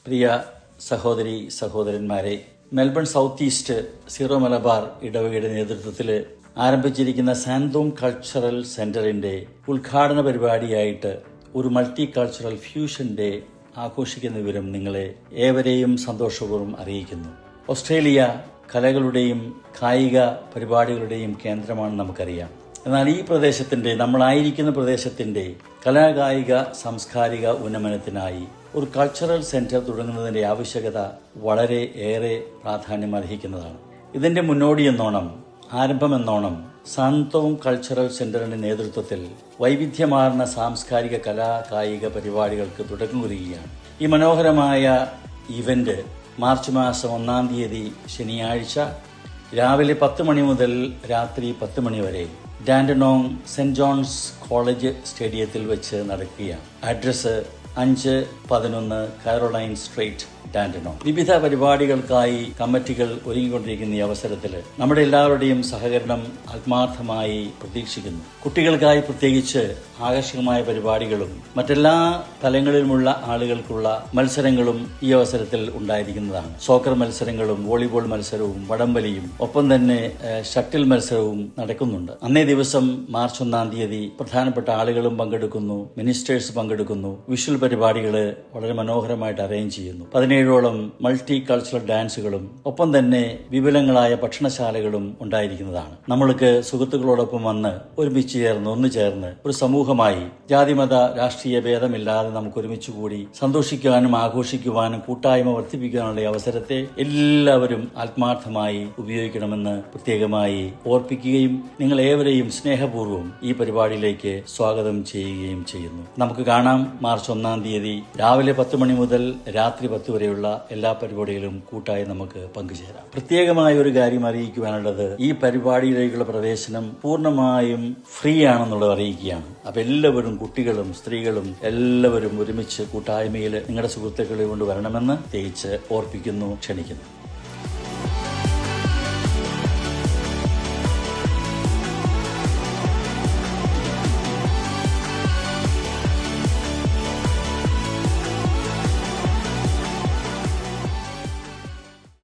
പ്രിയ സഹോദരി സഹോദരന്മാരെ, Melbourne south east zero Malabar ഇടവകയുടെ നേതൃത്വത്തിൽ ആരംഭിച്ചിരിക്കുന്ന സാന്തോം കൾച്ചറൽ സെന്ററിന്റെ ഉദ്ഘാടന പരിപാടിയായിട്ട് ഒരു മൾട്ടി കൾച്ചറൽ ഫ്യൂഷൻ ഡേ ആഘോഷിക്കുന്ന വിവരം നിങ്ങളെ ഏവരെയും സന്തോഷപൂർവ്വം അറിയിക്കുന്നു. ഓസ്ട്രേലിയ കലകളുടെയും കായിക പരിപാടികളുടെയും കേന്ദ്രമാണ് നമുക്കറിയാം. എന്നാൽ ഈ പ്രദേശത്തിന്റെ, നമ്മളായിരിക്കുന്ന പ്രദേശത്തിന്റെ കലാകായിക സാംസ്കാരിക ഉന്നമനത്തിനായി ഒരു കൾച്ചറൽ സെന്റർ തുടങ്ങുന്നതിന്റെ ആവശ്യകത വളരെ ഏറെ പ്രാധാന്യമർഹിക്കുന്നതാണ്. ഇതിന്റെ മുന്നോടിയെന്നോണം, ആരംഭമെന്നോണം സാന്തോം കൾച്ചറൽ സെന്ററിന്റെ നേതൃത്വത്തിൽ വൈവിധ്യമാർന്ന സാംസ്കാരിക കലാകായിക പരിപാടികൾക്ക് തുടക്കം കുറിക്കുകയാണ്. ഈ മനോഹരമായ ഇവന്റ് മാർച്ച് മാസം 1 തീയതി ശനിയാഴ്ച രാവിലെ 10 മണി മുതൽ രാത്രി 10 മണി വരെ ഡാൻഡനോങ് സെന്റ് ജോൺസ് കോളേജ് സ്റ്റേഡിയത്തിൽ വെച്ച് നടക്കുകയാണ്. Address 511 Caroline street, Dandenong. വിവിധ പരിപാടികൾക്കായി കമ്മിറ്റികൾ ഒരുങ്ങിക്കൊണ്ടിരിക്കുന്ന ഈ അവസരത്തിൽ നമ്മുടെ എല്ലാവരുടെയും സഹകരണം ആത്മാർത്ഥമായി പ്രതീക്ഷിക്കുന്നു. കുട്ടികൾക്കായി പ്രത്യേകിച്ച് ആകർഷകമായ പരിപാടികളും മറ്റെല്ലാ തലങ്ങളിലുമുള്ള ആളുകൾക്കുള്ള മത്സരങ്ങളും ഈ അവസരത്തിൽ ഉണ്ടായിരിക്കുന്നതാണ്. സോക്കർ മത്സരങ്ങളും വോളിബോൾ മത്സരവും വടംവലിയും ഒപ്പം തന്നെ ഷട്ടിൽ മത്സരവും നടക്കുന്നുണ്ട്. അന്നേ ദിവസം മാർച്ച് 1 തീയതി പ്രധാനപ്പെട്ട ആളുകളും പങ്കെടുക്കുന്നു, മിനിസ്റ്റേഴ്സ് പങ്കെടുക്കുന്നു. വിഷ്വൽ പരിപാടികൾ വളരെ മനോഹരമായിട്ട് അറേഞ്ച് ചെയ്യുന്നു. 17ഓളം മൾട്ടി കൾച്ചറൽ ഡാൻസുകളും ഒപ്പം തന്നെ വിപുലങ്ങളായ ഭക്ഷണശാലകളും ഉണ്ടായിരിക്കുന്നതാണ്. നമ്മൾക്ക് സുഹൃത്തുക്കളോടൊപ്പം വന്ന് ഒരുമിച്ച് ചേർന്ന് ഒന്നു ചേർന്ന് ഒരു സമൂഹമായി ജാതിമത രാഷ്ട്രീയ ഭേദമില്ലാതെ നമുക്ക് ഒരുമിച്ച് കൂടി സന്തോഷിക്കുവാനും ആഘോഷിക്കുവാനും കൂട്ടായ്മ വർദ്ധിപ്പിക്കാനുള്ള അവസരത്തെ എല്ലാവരും ആത്മാർത്ഥമായി ഉപയോഗിക്കണമെന്ന് പ്രത്യേകമായി ഓർപ്പിക്കുകയും നിങ്ങളേവരെയും സ്നേഹപൂർവ്വം ഈ പരിപാടിയിലേക്ക് സ്വാഗതം ചെയ്യുകയും ചെയ്യുന്നു. നമുക്ക് കാണാം. മാർച്ച് 1 തീയതി രാവിലെ 10 മണി മുതൽ രാത്രി 10 വരെയുള്ള എല്ലാ പരിപാടികളും കൂട്ടായി നമുക്ക് പങ്കുചേരാം. പ്രത്യേകമായ ഒരു കാര്യം അറിയിക്കുവാനുള്ളത്, ഈ പരിപാടിയിലേക്കുള്ള പ്രവേശനം പൂർണ്ണമായും ഫ്രീ ആണെന്നുള്ളത് അറിയിക്കുകയാണ്. അപ്പൊ എല്ലാവരും, കുട്ടികളും സ്ത്രീകളും എല്ലാവരും ഒരുമിച്ച് കൂട്ടായ്മയിൽ നിങ്ങളുടെ സുഹൃത്തുക്കളെ കൊണ്ട് വരണമെന്ന് പ്രത്യേകിച്ച് ഓർപ്പിക്കുന്നു, ക്ഷണിക്കുന്നു.